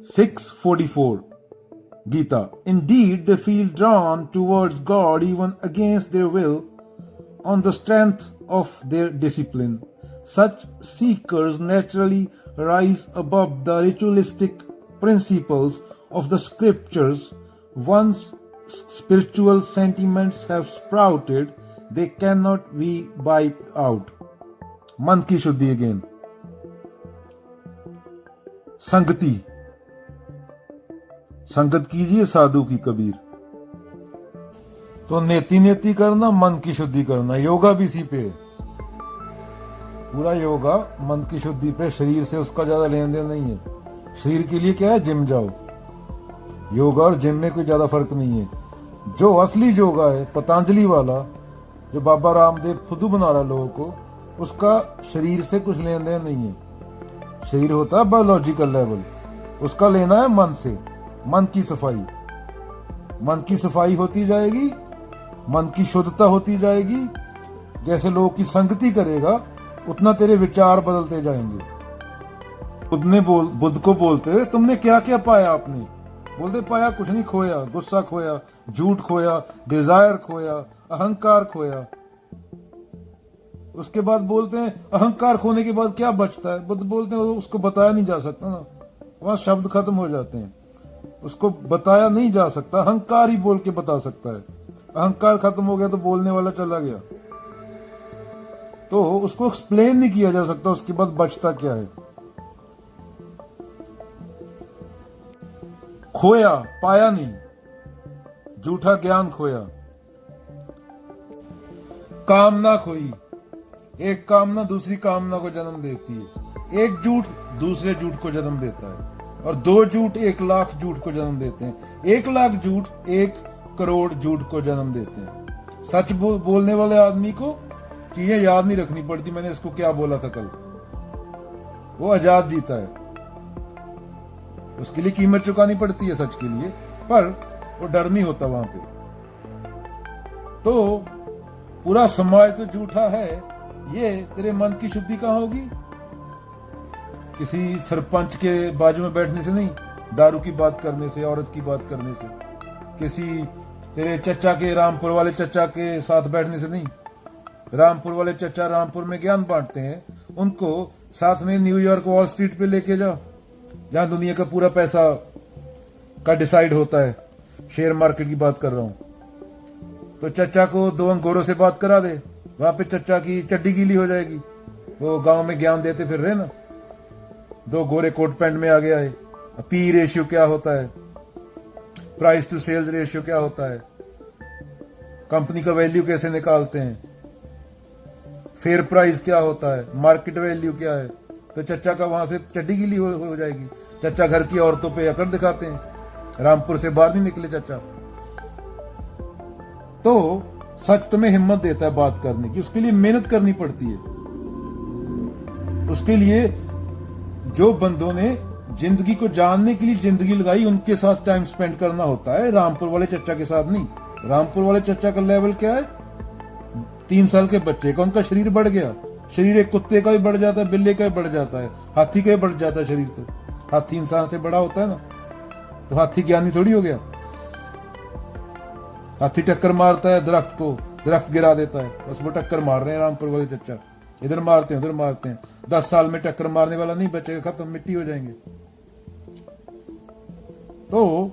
6:44 Gita. Indeed, they feel drawn towards God even against their will on the strength of their discipline. Such seekers naturally rise above the ritualistic principles of the scriptures. Once spiritual sentiments have sprouted, they cannot be wiped out. मन की शुद्धि again. संगति. संगत कीजिए साधु की कबीर. तो नेति नेति करना, मन की शुद्धि करना. योगा भी इसी पे. पूरा योगा मन की शुद्धि पे. शरीर से उसका ज्यादा लेन देन नहीं है. शरीर के लिए क्या है, जिम जाओ. योगा और जिम में कोई ज्यादा फर्क नहीं है. जो असली योगा है पतंजलि वाला, जो बाबा रामदेव खुद बना रहा लोगों को, उसका शरीर से कुछ लेन देन नहीं है. शरीर होता है बायोलॉजिकल लेवल, उसका लेना है मन से. मन की सफाई. मन की सफाई होती जाएगी, मन की शुद्धता होती जाएगी. जैसे लोगों की संगति करेगा उतना तेरे विचार बदलते जाएंगे. बुद्ध को बोलते तुमने क्या क्या पाया. आपने बोलते पाया कुछ नहीं. खोया, गुस्सा खोया, झूठ खोया, डिजायर खोया, अहंकार खोया. उसके बाद बोलते हैं अहंकार खोने के बाद क्या बचता है. बुद्ध बोलते हैं उसको बताया नहीं जा सकता ना. वहां शब्द खत्म हो जाते हैं. उसको बताया नहीं जा सकता. अहंकार ही बोल के बता सकता है. अहंकार खत्म हो गया तो बोलने वाला चला गया. तो उसको एक्सप्लेन नहीं किया जा सकता. उसके बाद बचता क्या है. खोया, पाया नहीं. झूठा ज्ञान खोया. कामना खोई. एक कामना दूसरी कामना को जन्म देती है. एक झूठ दूसरे झूठ को जन्म देता है. और 2 झूठ 1 लाख झूठ को जन्म देते हैं. 1 लाख झूठ 1 करोड़ झूठ को जन्म देते हैं. सच बोलने वाले आदमी को चीजें याद नहीं रखनी पड़ती. मैंने इसको क्या बोला था कल. वो आजाद जीता है. उसके लिए कीमत चुकानी पड़ती है सच के लिए, पर वो डर नहीं होता वहां पे. तो पूरा समाज तो झूठा है. ये तेरे मन की शुद्धि कहां होगी. किसी सरपंच के बाजू में बैठने से नहीं, दारू की बात करने से, औरत की बात करने से. किसी तेरे चचा के, रामपुर वाले चचा के साथ बैठने से नहीं. रामपुर वाले चचा रामपुर में ज्ञान बांटते हैं. उनको साथ में न्यूयॉर्क वॉल स्ट्रीट पे लेके जाओ, जहां दुनिया का पूरा पैसा का डिसाइड होता है. शेयर मार्केट की बात कर रहा हूं. तो चचा को 2 अंगोरों से बात करा दे. वहां पे चचा की चड्डी गीली हो जाएगी. वो गांव में ज्ञान देते फिर रहे ना. 2 गोरे कोट पैंट में आ गया है. पी रेशियो क्या होता है, प्राइस टू सेल्स रेशियो क्या होता है, कंपनी का वैल्यू कैसे निकालते हैं, फेयर प्राइस क्या होता है, मार्केट वैल्यू क्या है. तो चचा का वहां से चड्डी गीली हो जाएगी. चचा घर की औरतों पे अकड़ दिखाते हैं. रामपुर से बाहर नहीं निकले चचा. तो सच तुम्हें हिम्मत देता है बात करने की. उसके लिए मेहनत करनी पड़ती है. उसके लिए जो बंदों ने जिंदगी को जानने के लिए जिंदगी लगाई, उनके साथ टाइम स्पेंड करना होता है. रामपुर वाले चचा के साथ नहीं. रामपुर वाले चचा का लेवल क्या है, 3 साल के बच्चे का. उनका शरीर बढ़ गया. शरीर एक कुत्ते का भी बढ़ जाता है, बिल्ली का भी बढ़ जाता है, हाथी का भी बढ़ जाता है शरीर. तो हाथी इंसान से बड़ा होता है ना. तो हाथी ज्ञानी थोड़ी हो गया. हाथी टक्कर मारता है दरख्त को, दरख्त गिरा देता है. बस वो टक्कर मार रहे हैं रामपुर वाले चचा. इधर मारते हैं उधर मारते हैं. 10 साल में टक्कर मारने वाला नहीं बचेगा. खत्म, मिट्टी हो जाएंगे. तो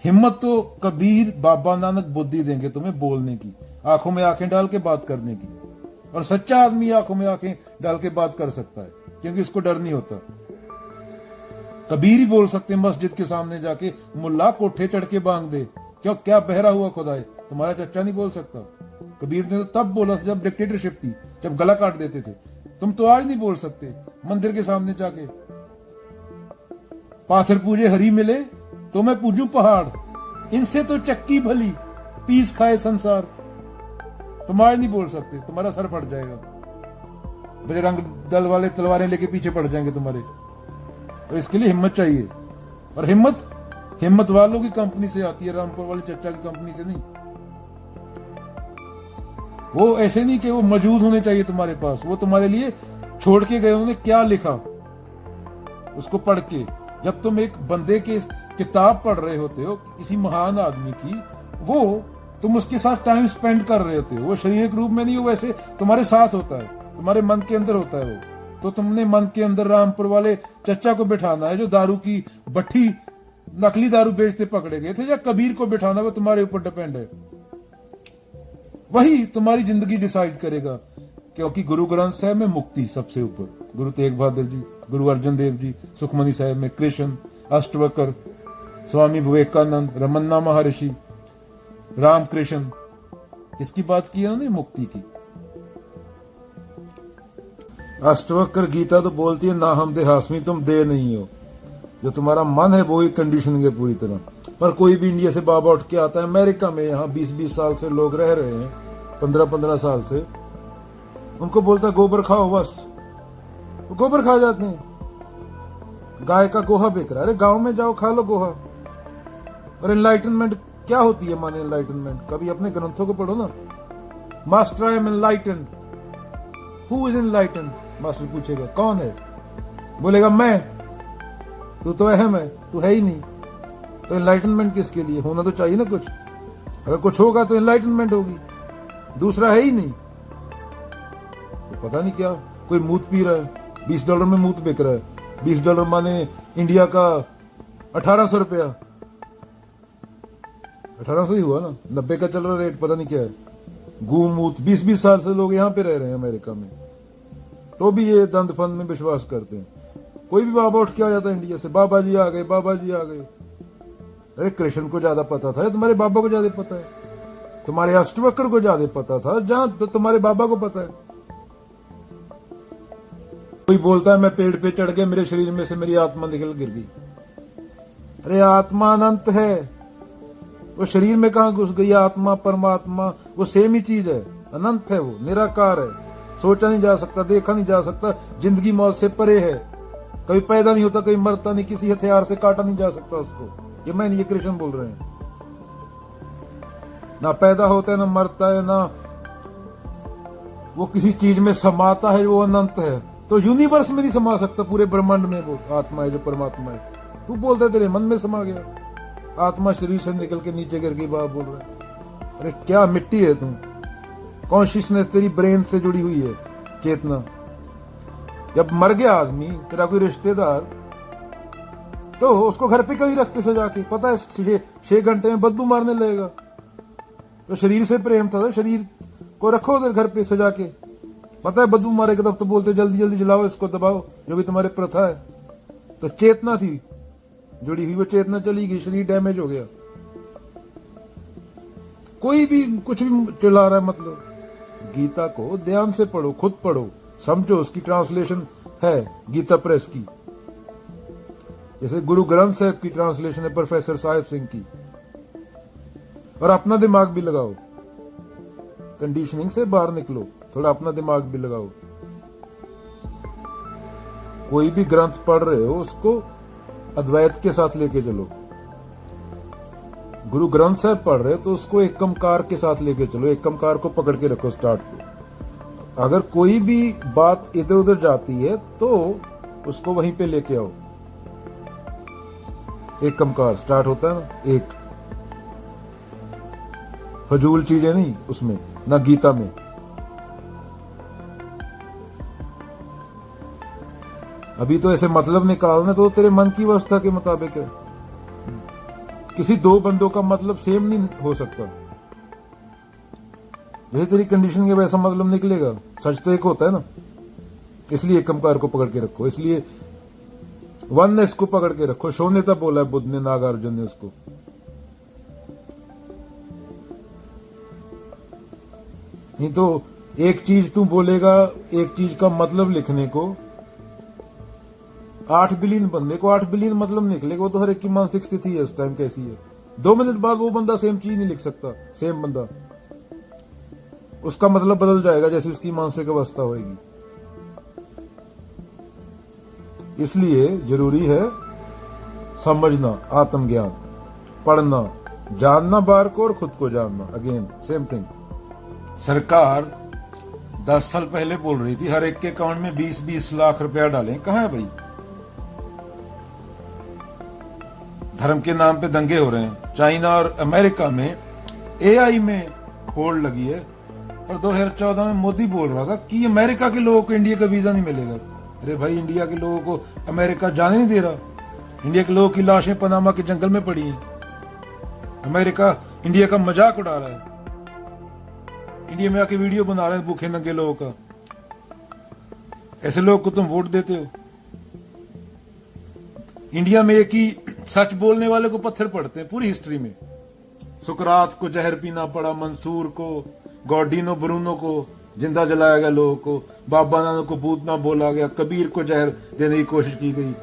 हिम्मत तो कबीर, बाबा नानक बुद्धि देंगे तुम्हें बोलने की, आंखों में आंखें डाल के बात करने की. और सच्चा आदमी आंखों में आंखें डाल के बात कर सकता है, क्योंकि उसको डर नहीं होता. कबीर ही बोल सकते हैं मस्जिद के सामने जाके, मुल्ला कोठे चढ़ के बांग दे, क्यों क्या बहरा हुआ खुदा है. तुम्हारा चचा नहीं बोल सकता. कबीर ने तो तब बोला जब डिक्टेटरशिप थी, जब गला काट देते थे. तुम तो आज नहीं बोल सकते. मंदिर के सामने जाके पाथर पूजे हरी मिले तो मैं पूजू पहाड़, इनसे तो चक्की भली पीस खाए संसार. तुम आज नहीं बोल सकते. तुम्हारा सर फट जाएगा. बजरंग दल वाले तलवारें लेके पीछे पड़ जाएंगे तुम्हारे. तो इसके लिए हिम्मत चाहिए. और हिम्मत वालों की कंपनी से आती है, रामपुर वाले चचा की कंपनी से नहीं. वो ऐसे नहीं कि वो मौजूद होने चाहिए तुम्हारे पास. वो तुम्हारे लिए छोड़ के गए. उन्होंने क्या लिखा उसको पढ़ के जब तुम एक बंदे की किताब पढ़ रहे होते हो किसी महान आदमी की, वो तुम उसके साथ टाइम स्पेंड कर रहे होते हो, वो शारीरिक रूप में नहीं, वो वैसे तुम्हारे साथ होता है, तुम्हारे मन के अंदर होता है वो। तो तुमने मन के अंदर रामपुर वाले चचा को बिठाना है जो दारू की भट्टी, नकली दारू बेचते पकड़े गए थे, या कबीर को बिठाना, वो तुम्हारे ऊपर डिपेंड है। वही तुम्हारी जिंदगी डिसाइड करेगा, क्योंकि गुरु ग्रंथ साहब में मुक्ति सबसे ऊपर, गुरु तेग बहादुर जी, गुरु अर्जन देव जी, सुखमनी साहब में कृष्ण, अष्टवक्र, स्वामी विवेकानंद, रमन्ना महर्षि, रामकृष्ण, इसकी बात की है ना मुक्ति की। अष्टवक्र गीता तो बोलती है ना हम देहास्मी, तुम दे नहीं हो, जो तुम्हारा मन है वो ही कंडीशनिंग है पूरी तरह। पर कोई भी इंडिया से बाबा उठ के आता है, अमेरिका में यहाँ 20-20 साल से लोग रह रहे हैं, 15-15 साल से, उनको बोलता है गोबर खाओ, बस वो गोबर खा जाते हैं। गाय का गोहा बिक रहा है, अरे गांव में जाओ खा लो गोहा। और एनलाइटनमेंट क्या होती है, माने एनलाइटनमेंट, कभी अपने ग्रंथों को पढ़ो ना। Master I am enlightened, who is enlightened, master पूछेगा कौन है, बोलेगा मैं, तू तो अहम है, तू है ही नहीं, तो एनलाइटनमेंट किसके लिए, होना तो चाहिए ना कुछ, अगर कुछ होगा तो एनलाइटनमेंट होगी, दूसरा है ही नहीं। तो पता नहीं क्या, कोई मूत पी रहा है, $20 में मूत बिक रहा है, $20 माने इंडिया का 1800 रुपया, 1800 ही हुआ ना, 90 का चल रहा रेट, पता नहीं क्या है। गू मूत 20-20 साल से लोग यहाँ पे रह रहे हैं अमेरिका में, तो भी ये दंड फंद में विश्वास करते हैं। कोई भी बाबा उठ के आ जाता है इंडिया से, बाबा जी आ गए, बाबा जी आ गए। अरे कृष्ण को ज्यादा पता था, तुम्हारे बाबा को ज्यादा पता है, तुम्हारे अष्टवक्र को ज्यादा पता था जहां तो तुम्हारे बाबा को पता है। कोई बोलता है मैं पेड़ पे चढ़ गया, मेरे शरीर में से मेरी आत्मा निकल गिर गई। अरे आत्मा अनंत है, वो शरीर में कहां घुस गई, आत्मा परमात्मा वो सेम ही चीज है, अनंत है, वो निराकार है, सोचा नहीं जा सकता, देखा नहीं जा सकता, जिंदगी मौत से परे है, कभी पैदा नहीं होता, कभी मरता नहीं, किसी हथियार से काटा नहीं जा सकता उसको। ये मैं नहीं, ये कृष्ण बोल रहे हैं। ना पैदा होता है, ना मरता है, ना वो किसी चीज में समाता है, वो अनंत है। तो यूनिवर्स में नहीं समा सकता, पूरे ब्रह्मांड में वो आत्मा है जो परमात्मा है। तू बोलता है तेरे मन में समा गया, आत्मा शरीर से निकल के नीचे गिर गई, बाप बोल रहा है। अरे क्या मिट्टी है तुम, कॉन्शियसनेस तेरी ब्रेन से जुड़ी हुई है, चेतना। जब मर गया आदमी, तेरा कोई रिश्तेदार, तो उसको घर पे कहीं रख के सजा के, पता है 6 घंटे में बदबू मारने लगेगा। तो शरीर से प्रेम था, तो शरीर को रखो उधर घर पे सजा के, पता है बदबू मारेगा, तब तो बोलते जल्दी जल्दी जलाओ इसको, दबाओ, जो भी तुम्हारे प्रथा है। तो चेतना थी जुड़ी हुई, वो चेतना चली गई, शरीर डैमेज हो गया। कोई भी कुछ भी चला रहा है, मतलब गीता को ध्यान से पढ़ो, खुद पढ़ो, समझो, उसकी ट्रांसलेशन है गीता प्रेस की, जैसे गुरु ग्रंथ साहब की ट्रांसलेशन है प्रोफेसर साहिब सिंह की। और अपना दिमाग भी लगाओ, कंडीशनिंग से बाहर निकलो, थोड़ा अपना दिमाग भी लगाओ। कोई भी ग्रंथ पढ़ रहे हो उसको अद्वैत के साथ लेके चलो। गुरु ग्रंथ साहब पढ़ रहे हो तो उसको एकमकार के साथ लेके चलो, एकमकार को पकड़ के रखो स्टार्ट को। अगर कोई भी बात इधर उधर जाती है तो उसको वहीं पे लेके आओ। एकमकार स्टार्ट होता है ना, एक फजूल चीजें नहीं उसमें, ना गीता में। अभी तो ऐसे मतलब निकालना तो तेरे मन की अवस्था के मुताबिक है, किसी दो बंदों का मतलब सेम नहीं हो सकता। यही तेरी कंडीशन के वैसा मतलब निकलेगा, सच तो एक होता है ना। इसलिए एकमकार को पकड़ के रखो, इसलिए वननेस को पकड़ के रखो। शून्यता बोला है बुद्ध ने, नागार्जुन ने उसको। नहीं तो एक चीज तू बोलेगा, एक चीज का मतलब लिखने को 8 बिलियन बंदे को 8 बिलियन मतलब निकलेगा। वो तो हर एक की मानसिक स्थिति है उस टाइम कैसी है। 2 मिनट बाद वो बंदा सेम चीज नहीं लिख सकता, सेम बंदा, उसका मतलब बदल जाएगा जैसे उसकी मानसिक अवस्था होगी। इसलिए जरूरी है समझना, आत्मज्ञान, पढ़ना, जानना बाहर को और खुद को जानना। Again same thing. सरकार 10 साल पहले बोल रही थी हर एक के अकाउंट में 20-20 लाख रुपया डालें, कहां है भाई? धर्म के नाम पे दंगे हो रहे हैं। चाइना और अमेरिका में एआई में होड़ लगी है, और 2014 में मोदी बोल रहा था कि अमेरिका के लोगों को इंडिया का वीजा नहीं मिलेगा। अरे भाई, इंडिया के लोगों को अमेरिका जाने नहीं दे रहा। इंडिया के लोगों की लाशें पनामा के जंगल में पड़ी हैं। अमेरिका इंडिया का मजाक उड़ा रहा है, इंडिया में आके वीडियो बना रहे हैं भूखे नंगे लोगों का। ऐसे लोगों को तुम वोट देते हो। इंडिया में एक ही सच बोलने वाले को पत्थर पड़ते हैं पूरी हिस्ट्री में। सुकरात को जहर पीना पड़ा, मंसूर को, गॉर्डिनो ब्रूनो को जिंदा जलाया गया लोगों को, बाबा नानक को भूत ना बोला गया, कबीर को जहर देने की कोशिश की गई,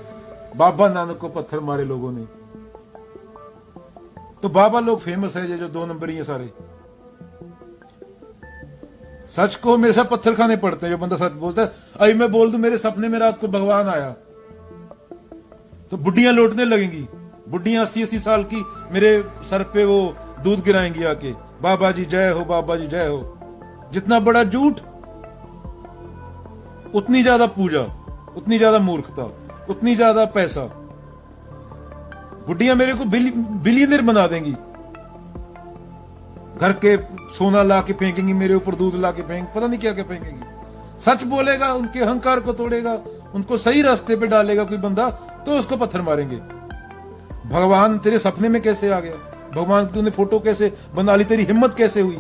बाबा नानक को पत्थर मारे लोगों ने। तो बाबा लोग फेमस है, ये जो 2 नंबर ही है सारे। सच को हमेशा पत्थर खाने पड़ते हैं। जो बंदा सच बोलता है, अभी मैं बोल दूं मेरे सपने में रात को भगवान आया, तो बुढ़ियां लौटने लगेंगी। बुढ़ियां 80-80 साल की मेरे सर पे वो दूध गिराएंगी आके, बाबा जी जय हो, बाबा जी जय हो। जितना बड़ा झूठ उतनी ज्यादा पूजा, उतनी ज्यादा मूर्खता, उतनी ज्यादा पैसा। बुढ़ियां मेरे को बिलियनर बना देंगी। घर के सोना ला के फेंकेंगी मेरे ऊपर, दूध ला के फेंक, पता नहीं क्या क्या फेंकेंगी। सच बोलेगा, उनके अहंकार को तोड़ेगा, उनको सही रास्ते पे डालेगा कोई बंदा, तो उसको पत्थर मारेंगे। भगवान तेरे सपने में कैसे आ गया? भगवान की तूने फोटो कैसे बना ली? तेरी हिम्मत कैसे हुई?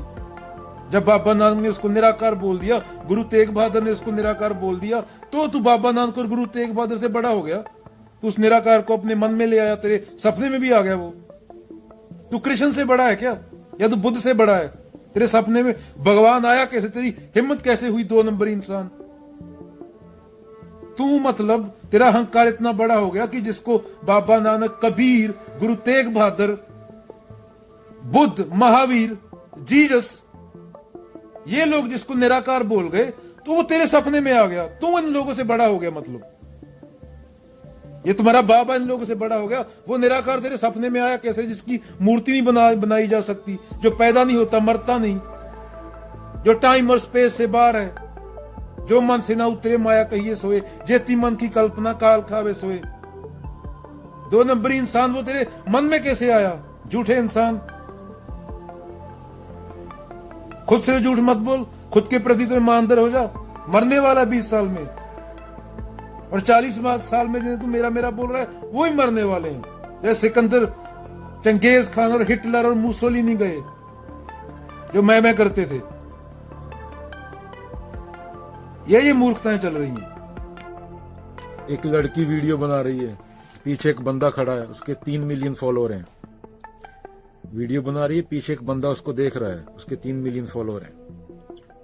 जब बाबा नानक ने उसको निराकार बोल दिया, गुरु तेग बहादुर ने उसको निराकार बोल दिया, तो तू बाबा नानक और गुरु तेग बहादुर से बड़ा हो गया। तू उस निराकार को अपने मन में ले आया, तेरे सपने में भी आ गया वो। तू कृष्ण से बड़ा है क्या, या तू बुद्ध से बड़ा है? तेरे सपने में भगवान आया कैसे? तेरी हिम्मत कैसे हुई? 2 नंबरी इंसान तू। मतलब तेरा अहंकार इतना बड़ा हो गया कि जिसको बाबा नानक, कबीर, गुरु तेग बहादुर, बुद्ध, महावीर, जीसस, ये लोग जिसको निराकार बोल गए, तो वो तेरे सपने में आ गया। तू इन लोगों से बड़ा हो गया। मतलब ये तुम्हारा बाबा इन लोगों से बड़ा हो गया। वो निराकार तेरे सपने में आया कैसे? जिसकी मूर्ति नहीं बनाई जा सकती, जो पैदा नहीं होता, मरता नहीं, जो टाइम और स्पेस से बाहर है, जो मन से ना उतरे माया कहिए सोए, जेती मन की कल्पना काल खावे सोए। 2 नंबरी इंसान वो तेरे मन में कैसे आया? झूठे इंसान, खुद से झूठ मत बोल, खुद के प्रति तो ईमानदार हो जा। मरने वाला 20 साल में, और 40 साल में जिन्हें तू मेरा मेरा बोल रहा है, वो ही मरने वाले हैं। जैसे सिकंदर, चंगेज खान और हिटलर और मुसोलिनी गए, जो मैं करते थे। ये मूर्खताएं चल रही हैं। एक लड़की वीडियो बना रही है, पीछे एक बंदा खड़ा है, उसके 3 मिलियन फॉलोअर हैं। वीडियो बना रही है, पीछे एक बंदा उसको देख रहा है, उसके 3 मिलियन फॉलोअर हैं।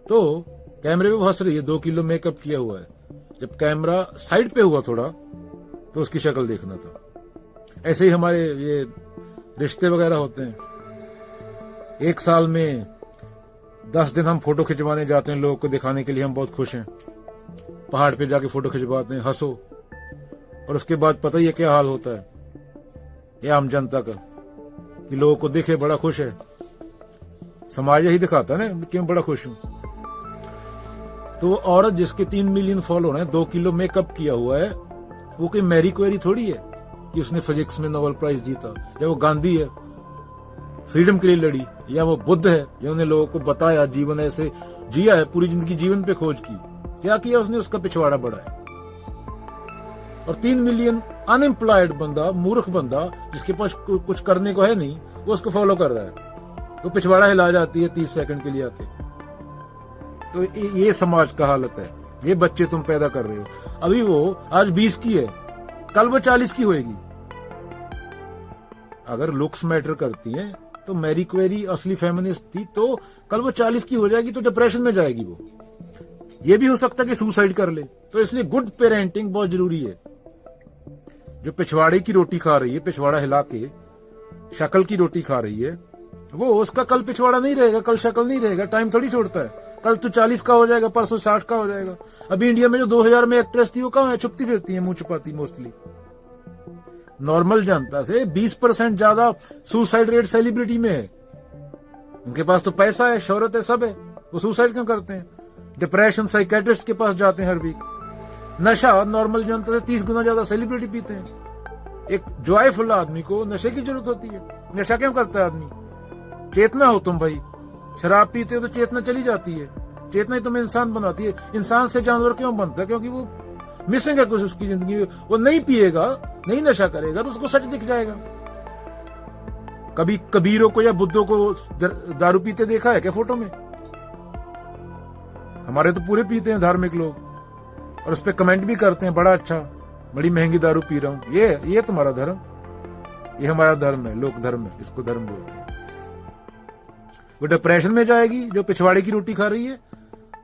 तो कैमरे पे हंस रही है, 2 किलो मेकअप किया हुआ है। जब कैमरा साइड पे हुआ थोड़ा, तो उसकी शक्ल देखना था। ऐसे ही हमारे ये रिश्ते वगैरह होते हैं। 1 साल में 10 दिन हम फोटो खिंचवाने जाते हैं, लोगों को दिखाने के लिए हम बहुत खुश हैं। पहाड़ पे जाके फोटो खिंचवाते हैं, हंसो। और उसके बाद पता ही है क्या हाल होता है ये आम जनता का, कि लोगों को दिखे बड़ा खुश है। समाज यही दिखाता है ना कि मैं बड़ा खुश हूं। तो औरत जिसके 3 मिलियन फॉलोअर हैं, 2 किलो मेकअप किया हुआ है, वो कोई मैरी क्वेरी थोड़ी है कि उसने फिजिक्स में नोबेल प्राइज जीता, या वो गांधी है फ्रीडम के लिए लड़ी, या वो बुद्ध है जिन्होंने लोगों को बताया, जीवन ऐसे जिया है, पूरी जिंदगी जीवन पे खोज की। क्या किया उसने? उसका पिछवाड़ा बढ़ाया। और 3 मिलियन अनएम्प्लॉयड बंदा, मूर्ख बंदा, जिसके पास कुछ करने को है नहीं, वो उसको फॉलो कर रहा है। तो पिछवाड़ा हिला जाती है 30 सेकंड के लिए आके। तो ये समाज का हालत है। ये बच्चे तुम पैदा कर रहे हो। अभी वो आज 20 की है, कल वो 40 की होएगी। अगर लुक्स मैटर करती हैं, तो मैरी क्वेरी असली फेमिनिस्ट थी, तो कल वो 40 की हो जाएगी तो डिप्रेशन में जाएगी वो। ये भी हो सकता है कि सुसाइड कर ले। तो इसलिए गुड पेरेंटिंग बहुत जरूरी है। जो पिछवाड़े की रोटी खा रही है, पिछवाड़ा हिला के शक्ल की रोटी खा रही है, वो उसका कल पिछवाड़ा नहीं रहेगा, कल शक्ल नहीं रहेगा। टाइम थोड़ी छोड़ता है। कल तो 40 का हो जाएगा, परसों 60 का हो जाएगा। अभी इंडिया में जो 2000 में एक्ट्रेस थी, वो कहाँ है? छुपती फिरती है, मुंह छुपाती मोस्टली। नॉर्मल जनता से 20% ज्यादा सुसाइड रेट सेलिब्रिटी में है। उनके पास तो पैसा है, शोहरत है, सब है, वो सुसाइड क्यों करते हैं? डिप्रेशन, साइकेट्रिस्ट के पास जाते हैं हर वीक। नशा नॉर्मल जनता से 30 गुना ज्यादा सेलिब्रिटी पीते हैं। एक जॉयफुल आदमी को नशे की जरूरत होती है। नशा क्यों करता है आदमी? चेतना हो तुम भाई, शराब पीते हो तो चेतना चली जाती है, चेतना ही तुम्हें इंसान बनाती है। इंसान से जानवर क्यों बनता है? क्योंकि वो मिसिंग है कुछ उसकी जिंदगी में। वो नहीं पिएगा, नहीं नशा करेगा तो उसको सच दिख जाएगा। कभी कबीरों को या बुद्धों को दारू पीते देखा है क्या फोटो में? हमारे तो पूरे पीते हैं धार्मिक लोग, और उस पर कमेंट भी करते हैं, बड़ा अच्छा, बड़ी महंगी दारू पी रहा हूं। ये तुम्हारा धर्म? ये हमारा धर्म है, लोक धर्म है, इसको धर्म बोलते हैं। वो डिप्रेशन में जाएगी जो पिछवाड़े की रोटी खा रही है,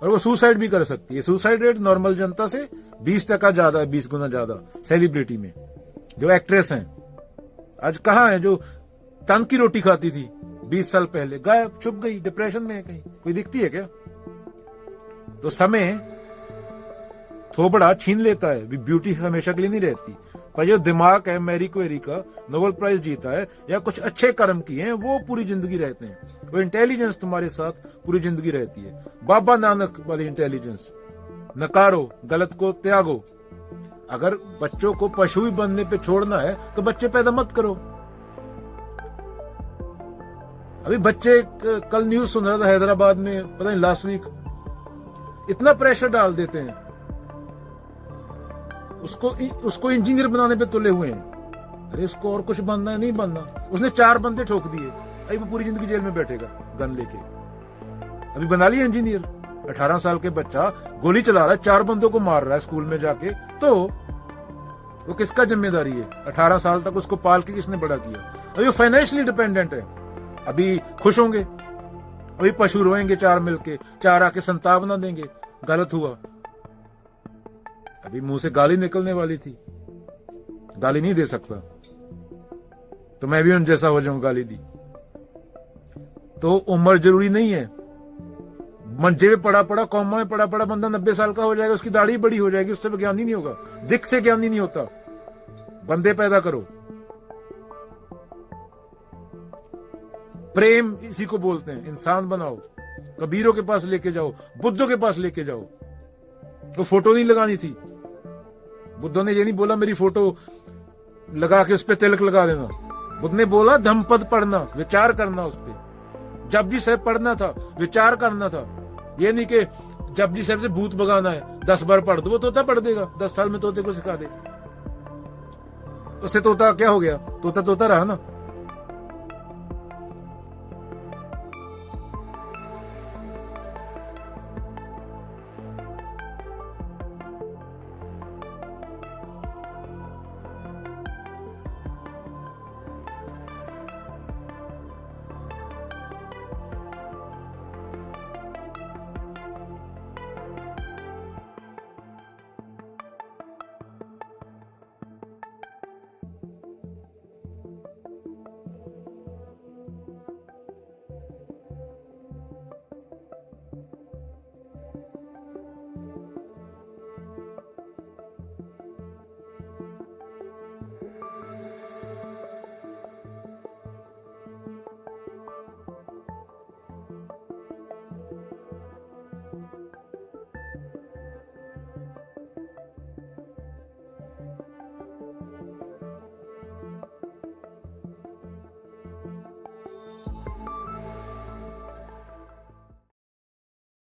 और वो सुसाइड भी कर सकती है। सुसाइड रेट नॉर्मल जनता से 20% ज्यादा है, 20 गुना ज्यादा सेलिब्रिटी में। जो एक्ट्रेस हैं आज कहां है, जो तन की रोटी खाती थी 20 साल पहले, गायब, छुप गई, डिप्रेशन में है कहीं, कोई दिखती है क्या? तो समय थोबड़ा छीन लेता है, ब्यूटी हमेशा के लिए नहीं रहती। पर जो दिमाग है, मैरी क्वेरी का नोबेल प्राइज जीता है या कुछ अच्छे कर्म किए हैं, वो पूरी जिंदगी रहते हैं। वो इंटेलिजेंस तुम्हारे साथ पूरी जिंदगी रहती है। बाबा नानक वाली इंटेलिजेंस, नकारो, गलत को त्यागो। अगर बच्चों को पशु ही बनने पे छोड़ना है तो बच्चे पैदा मत करो। अभी बच्चे, कल न्यूज सुन रहा था हैदराबाद में, पता नहीं लास्ट वीक, इतना प्रेशर डाल देते हैं उसको इंजीनियर बनाने पे तुले हुए हैं। अरे उसको और कुछ बनना है, नहीं बनना। उसने 4 बंदे ठोक दिए, अभी वो पूरी जिंदगी जेल में बैठेगा गन लेके। अभी बना लिया इंजीनियर। 18 साल के बच्चा गोली चला रहा है, 4 बंदों को मार रहा है स्कूल में जाके, तो वो किसका जिम्मेदारी है? 18 साल तक उसको पाल के किसने बड़ा किया? अभी वो फाइनेंशियली डिपेंडेंट है। अभी खुश होंगे, अभी पशु रोएंगे 4 मिलके, 4 आके संतावना देंगे, गलत हुआ। अभी मुंह से गाली निकलने वाली थी, गाली नहीं दे सकता, तो मैं भी उन जैसा हो जाऊं, गाली दी। तो उम्र जरूरी नहीं है। मंजे में पड़ा पड़ा, कौमा में पड़ा पड़ा बंदा 90 साल का हो जाएगा, उसकी दाढ़ी बड़ी हो जाएगी, उससे ज्ञानी नहीं होगा। दिख से ज्ञानी नहीं होता। बंदे पैदा करो। प्रेम इसी को बोलते हैं, इंसान बनाओ। कबीरों के पास लेके जाओ, बुद्धों के पास लेके जाओ। तो फोटो नहीं लगानी थी। बुद्धों ने ये नहीं बोला मेरी फोटो लगा के उस पर तिलक लगा देना। बुद्ध ने बोला धम्मपद पढ़ना, विचार करना उस पर। जपजी साहब पढ़ना था, विचार करना था। ये नहीं कि जपजी साहब से भूत भगाना है, 10 बार पढ़ दो, वो तोता पढ़ देगा। 10 साल में तोते को सिखा दे, उससे तोता क्या हो गया? तोता तोता रहा ना।